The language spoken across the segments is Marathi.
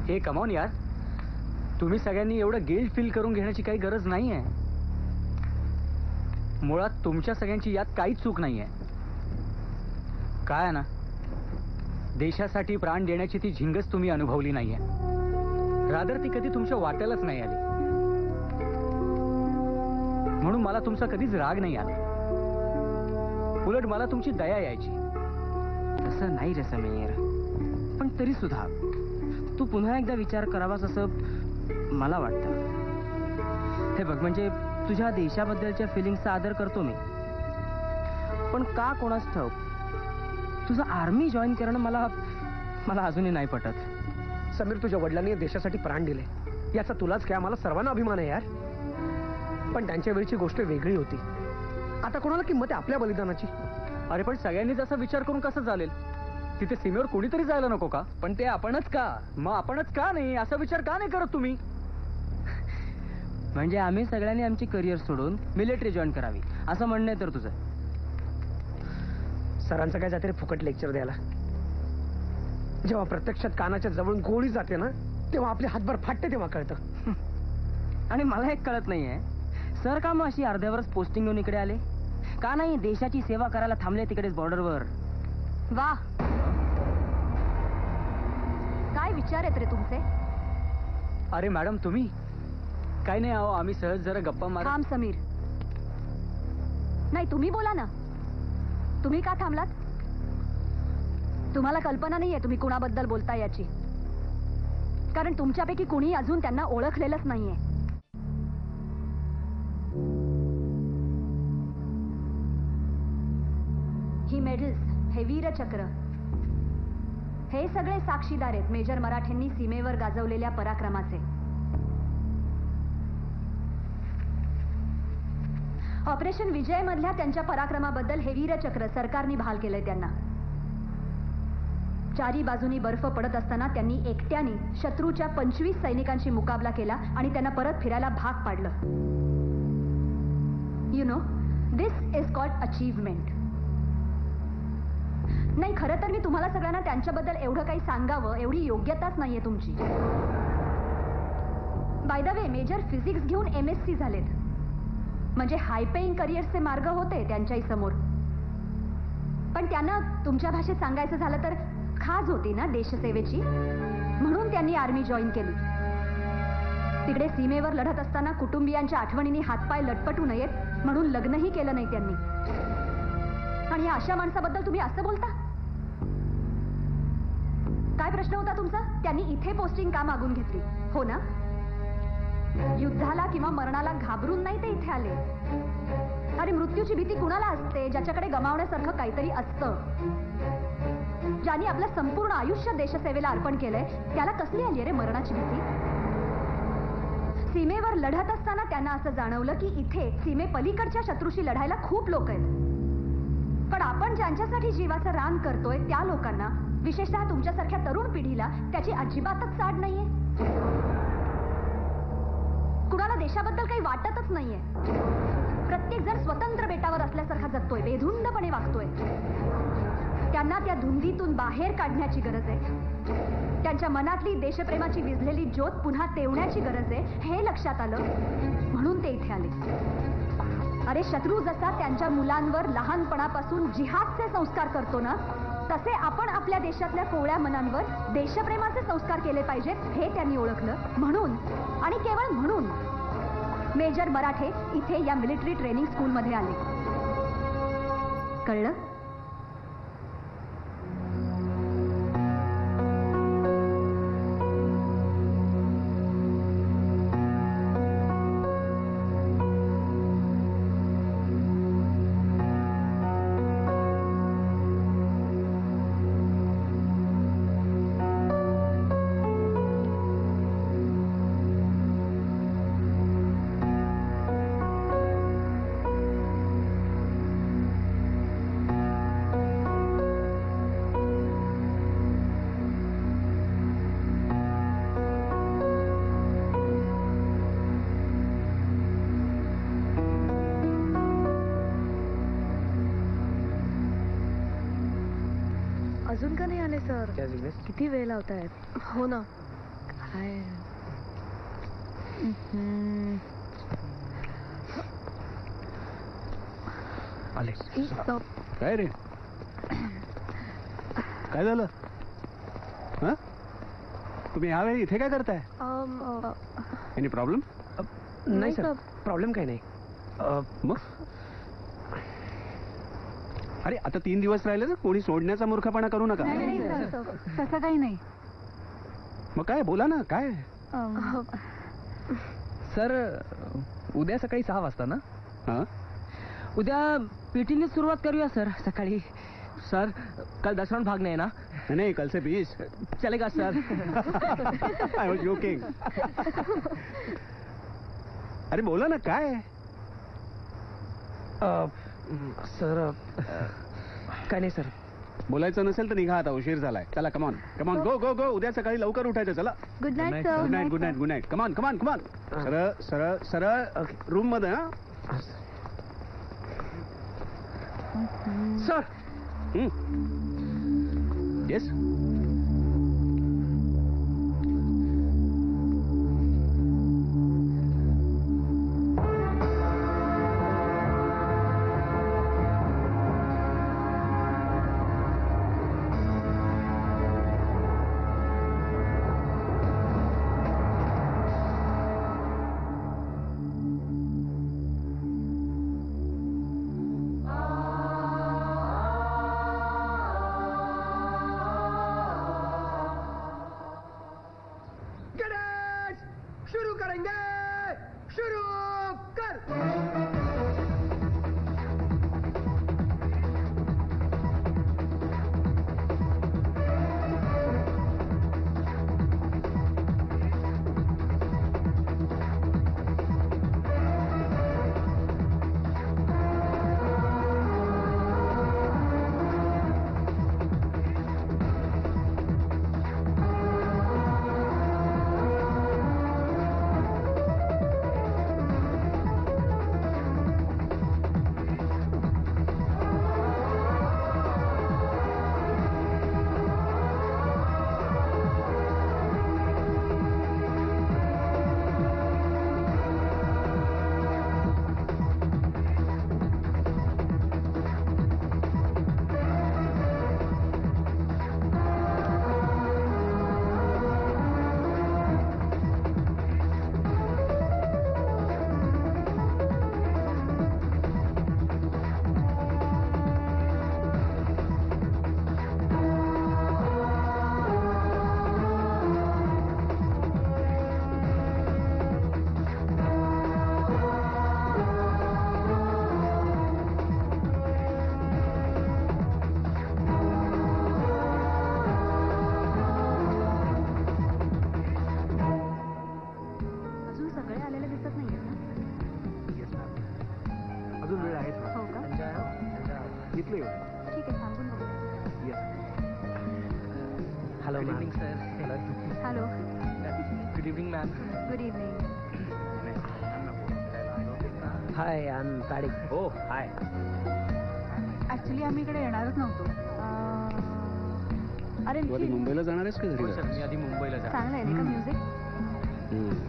हे कमॉन यार, तुम्ही सगळ्यांनी एवढं गिल्ट फील करून घेण्याची काही गरज नाहीये. मुळात तुमच्या सगळ्यांची यात काहीच चूक नाहीये. काय आहे ना, देशासाठी प्राण देण्याची ती झिंगच तुम्ही अनुभवली नाहीये. रादर ती कधी तुमच्या वाट्यालाच नाही आली. म्हणून मला तुमचा कधीच राग नाही आला. उलट मला तुमची दया यायची. तसं नाही रे समीर, पण तरी सुद्धा तू पुन्हा एकदा विचार करावास असं मला वाटतं. हे बघ, म्हणजे तुझ्या देशाबद्दलच्या फिलिंग्सचा आदर करतो मी, पण का कोणास ठाऊक तुझं आर्मी जॉईन करणं मला अजूनही नाही पटत. समीर, तुझ्या वडिलांनी देशासाठी प्राण दिले याचा तुलाच काय, मला सर्वांना अभिमान आहे यार. पण त्यांच्या वेळची गोष्ट वेगळी होती. आता कोणाला किंमत आहे आपल्या बलिदानाची? अरे पण सगळ्यांनीच असा विचार करून कसं चालेल? तिथे सीमेवर कोणीतरी जायला नको का? पण ते आपणच का? मग आपणच का नाही असा विचार का नाही करत तुम्ही? म्हणजे आम्ही सगळ्यांनी आमची करिअर सोडून मिलिटरी जॉईन करावी असं म्हणणं आहे तर तुझं? सरांचं काय जाते रे फुकट लेक्चर द्यायला. जेव्हा प्रत्यक्षात कानाच्या जवळून गोळी जाते ना, तेव्हा आपले हातभर फाटते तेव्हा कळतं. आणि मला एक कळत नाहीये, सर का मग अशी अर्ध्यावरच पोस्टिंग घेऊन इकडे आले? का नाही देशाची सेवा करायला थांबले तिकडेच बॉर्डरवर? वा, काय विचार आहेत रे तुमचे? अरे मॅडम तुम्ही काय नाही, आहो आम्ही सहज जरा गप्पा मार. थांब समीर, नाही तुम्ही बोला ना. तुम्ही का थांबलात? तुम्हाला कल्पना नाहीये तुम्ही कुणाबद्दल बोलता याची, कारण तुमच्यापैकी कुणी अजून त्यांना ओळखलेलंच नाहीये. ही मेडल्स, हे वीरचक्र, हे सगळे साक्षीदार आहेत मेजर मराठेंनी सीमेवर गाजवलेल्या पराक्रमाचे. ऑपरेशन विजय मधल्या त्यांच्या पराक्रमाबद्दल हे वीरचक्र सरकारने बहाल केलंय त्यांना. चारी बाजूनी बर्फ पडत असताना त्यांनी एकट्याने शत्रूच्या 25 सैनिकांशी मुकाबला केला आणि त्यांना परत फिरायला भाग पाडलं. You know, this is called achievement. नाही, खरं तर मी तुम्हाला सगळ्यांना त्यांच्याबद्दल एवढं काही सांगावं एवढी योग्यताच नाहीये तुमची. By the way, major physics घेऊन MSc झालेत, म्हणजे हाय पेईंग करिअरचे मार्ग होते त्यांच्याही समोर. पण त्यांना तुमच्या भाषेत सांगायचं झालं तर खाज होती ना देशसेवेची, म्हणून त्यांनी आर्मी जॉईन केली. तिकडे सीमेवर लढत असताना कुटुंबियांच्या आठवणींनी हातपाय लटपटू नयेत म्हणून लग्नही केलं नाही त्यांनी. आणि या अशा माणसाबद्दल तुम्ही असं बोलता? काय प्रश्न होता तुमचा? त्यांनी इथे पोस्टिंग का मागून घेतली, हो ना? युद्धाला किंवा मरणाला घाबरून नाही ते इथे आले. अरे मृत्यूची भीती कुणाला असते ज्याच्याकडे गमावण्यासारखं काहीतरी असतं. ज्यांनी आपलं संपूर्ण आयुष्य देशसेवेला अर्पण केलंय त्याला कसली आली रे मरणाची भीती? सीमेवर लढत असताना त्यांना असं जाणवलं की इथे सीमे पलीकडच्या शत्रूशी लढायला खूप लोक आहेत. पण आपण ज्यांच्यासाठी जीवाचं रान करतोय त्या लोकांना, विशेषतः तुमच्यासारख्या तरुण पिढीला त्याची अजिबातच चाड नाहीये. कुणाला देशाबद्दल काही वाटतच नाहीये. प्रत्येक जण स्वतंत्र बेटावर असल्यासारखा जगतोय, बेधुंदपणे वागतोय. त्यांना त्या धुंदीतून बाहेर काढण्याची गरज आहे. त्यांच्या मनातली देशप्रेमाची विझलेली ज्योत पुन्हा तेवण्याची गरज आहे हे लक्षात आलं, म्हणून ते इथे आले. अरे शत्रू जसा त्यांच्या मुलांवर लहानपणापासून जिहादचे संस्कार करतो ना, तसे आपण आपल्या देशातल्या कोवळ्या मनांवर देशप्रेमाचे संस्कार केले पाहिजेत हे त्यांनी ओळखलं. म्हणून आणि केवळ म्हणून मेजर मराठे इथे या मिलिटरी ट्रेनिंग स्कूलमध्ये आले. कळलं? अजून का नाही आले सर? किती वेळ लावतायत? हो ना, आले. काय रे, काय झालं? हा, तुम्ही यावेळी इथे काय करताय? Any problem? नाही सर, प्रॉब्लेम काही नाही. मग अरे आता 3 दिवस राहिले ना, कोणी सोडण्याचा मूर्खपणा करू नका. तसं काही नाही. मग काय बोला ना, काय? सर उद्या सकाळी 6 वाजता ना? हा, उद्या पीटीने सुरुवात करूया सर सकाळी. सर कल 10वां भाग नहीं है ना? नहीं, कल से 20 चलेगा सर. I was joking. अरे बोला ना, काय? सर काय नाही सर. बोलायचं नसेल तर निघा आता, उशीर झालाय. चला, कमॉन कमॉन, गो गो गो. उद्या सकाळी लवकर उठायचं. चला, good night good sir. Night, good night, good night. Come on come on come on. सरळ सरळ सरळ रूम मध्ये. हा सर. येस. शुरू करेंगे. शुरू कर. Hello evening sir. Hello. Good evening ma'am. Good evening. Hi, I am Paddy. हो, हाय. ऍक्च्युली आम्ही इकडे येणारच नव्हतो. अरे तू आधी मुंबईला जाणार आहेस का घरी? हो सर, मी आधी मुंबईला जा. चांगलं आहे नाही का म्युझिक?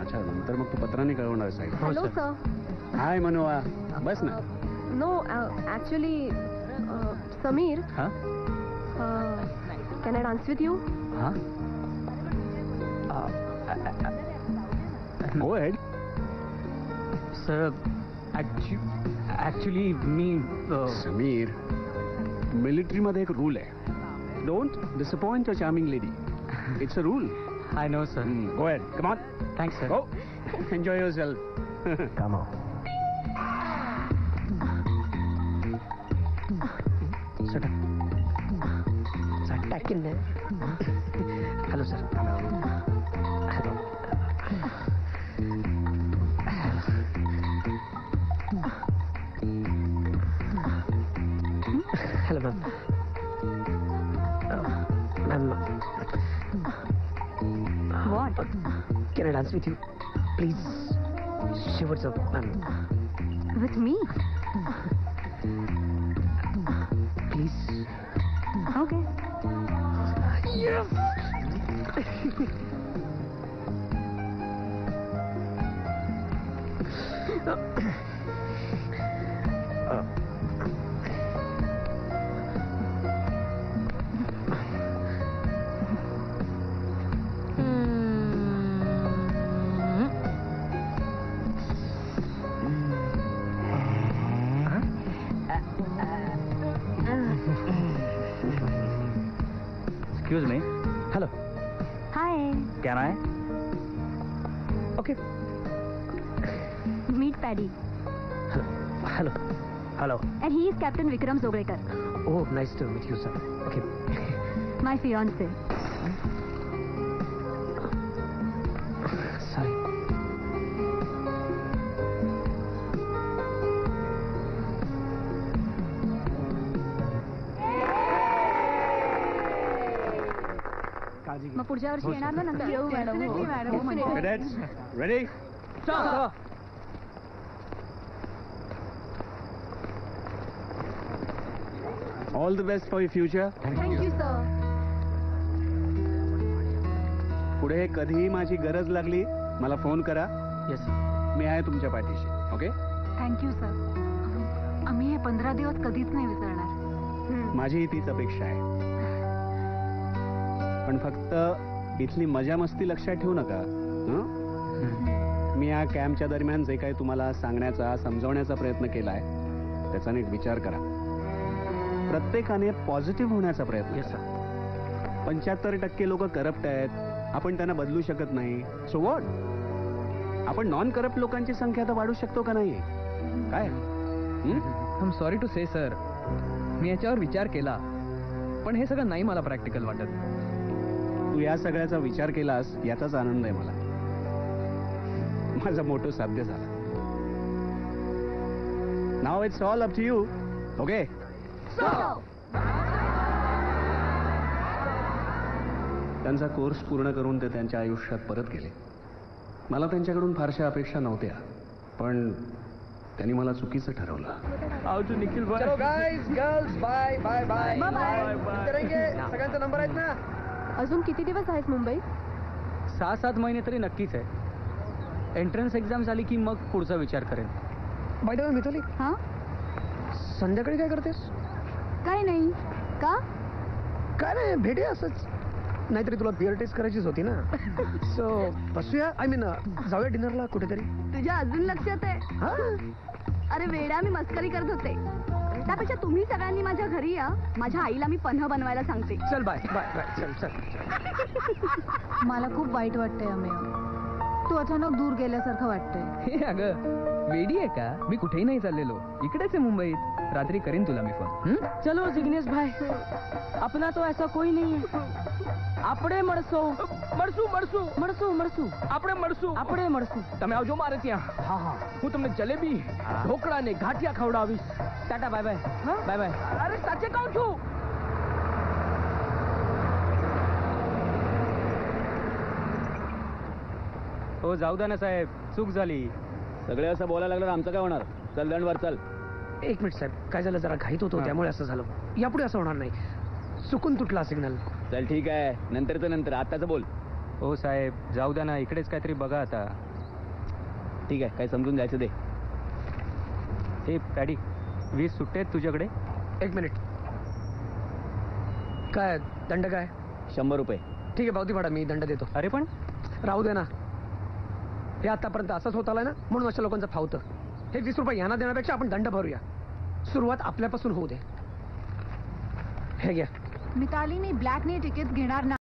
अच्छा, नंतर मग तू पत्राने कळवणार side. Hello sir. Hi Manova, बस ना. No, actually, Sameer, हा can I dance with you? हा गो अहेड. सर ऍक्च्युली मी समीर, मिलिटरी मध्ये एक रूल आहे. Don't disappoint a charming lady. It's a rule. I know sir. Go ahead, come on. Thanks sir. Go, enjoy yourself. Come on. Hello sir. Hello ma'am. Ma'am, what? Can I dance with you please? शेवटचं ma'am, with me? Please. Okay. Excuse me, hello. Hi, can I? Okay. Meet Paddy hello. Hello. And he is captain Vikram Joglekar, oh nice to meet you sir. Okay. My fiancee. Sorry. काळजी घे. मग पुढच्या वर्षी येणार ना नंतर? येऊ madam. Cadets, ready? All the best for your future. Thank you sir. पुढे कधीही माझी गरज लागली मला फोन करा. येस. मी आहे तुमच्या पाठीशी. ओके? Thank you sir. आम्ही हे 15 दिवस कधीच नाही विसरणार. माझी तीच अपेक्षा आहे. पण फक्त इथली मजा मस्ती लक्षात ठेवू नका. हं? मी या कॅम्पच्या दरम्यान जे काही तुम्हाला सांगण्याचा समजावण्याचा प्रयत्न केलाय त्याचा नीट विचार करा. प्रत्येकाने पॉझिटिव्ह होण्याचा प्रयत्न येस करा. सर. 75% लोक करप्ट आहेत. आपण त्यांना बदलू शकत नाही. So what? आपण नॉन करप्ट लोकांची संख्या तर वाढू शकतो का नाही? काय? हं? I am sorry to say sir, मी याच्यावर विचार केला पण हे सगळं नाही मला प्रॅक्टिकल वाटत. तू या सगळ्याचा विचार केलास याचाच आनंद आहे मला. माझा मोठं साध्य झाला. नाव it's all up to you. Okay? त्यांचा कोर्स पूर्ण करून ते त्यांच्या आयुष्यात परत गेले. मला त्यांच्याकडून फारशा अपेक्षा नव्हत्या पण त्यांनी मला चुकीचं ठरवलं. निखिल चलो guys girls bye bye bye. Bye-bye. सगळ्यांचा नंबर आहेत ना? अजून किती दिवस आहेस मुंबईत? 6-7 महिने तरी नक्कीच आहे. एंट्रन्स एक्झाम झाली की मग पुढचा विचार करेन. बाय द वे मिताली, हा, संध्याकाळी काय करतेस? काही नाही. का? काय नाही, भेटूया असंच. नाहीतरी तुला बिअर टेस्ट करायचीच होती ना. सो बसूया. आय मीन जाऊया डिनरला कुठेतरी. तुझ्या अजून लक्षात आहे? हा. अरे वेडा, मी मस्करी करत होते. त्यापेक्षा तुम्ही सगळ्यांनी माझ्या घरी या. माझ्या आईला मी पन्ह बनवायला सांगते. चल बाय बाय बाय. चल चल. मला खूप वाईट वाटतंय अमेय. तू अचानक दूर गेल्यासारखं वाटतंय. हे अगं वेडी आहे का? मी कुठेही नाही चाललेलो, इकडेच आहे मुंबईत. रात्री करीन तुला मी फोन. चलो जिग्नेश भाई, अपना तो ऐसा कोई नहीं है. આપણે મળશું મળશું મળશું મળશું મળશું આપણે મળશું આપણે મળશું. તમે આવજો મારે ત્યાં. હા હા, હું તમને જલેબી ઢોકળા ને ગાંઠિયા ખવડાવીશ. Tata bye bye. હા બાય બાય. અરે સાચે કહું છું. हो जाऊ द्या ना साहेब, चूक झाली. सगळे असं बोलायला लागलं आमचं काय होणार? चल दंडवर चल. एक मिनिट साहेब, काय झालं जरा घाईत होतो त्यामुळे असं झालं. यापुढे असं होणार नाही. चुकून तुटला सिग्नल. चल ठीक आहे, नंतरचं नंतर, आताच बोल. हो साहेब जाऊ द्या ना, इकडेच काहीतरी बघा आता. ठीक आहे, काय समजून जायचं दे. हे पॅडी, 20 सुट्टे आहेत तुझ्याकडे? एक मिनिट. काय दंड काय? 100 रुपये. ठीक आहे पावती फाडा, मी दंड देतो. अरे पण राहू दे ना. हे आतापर्यंत असंच होत आलंय ना, म्हणून अशा लोकांचं फावतं. हे 20 रुपये यांना देण्यापेक्षा आपण दंड भरूया. सुरुवात आपल्यापासून होऊ दे. हे घ्या. मिताली, मी ब्लॅकने तिकीट घेणार नाही.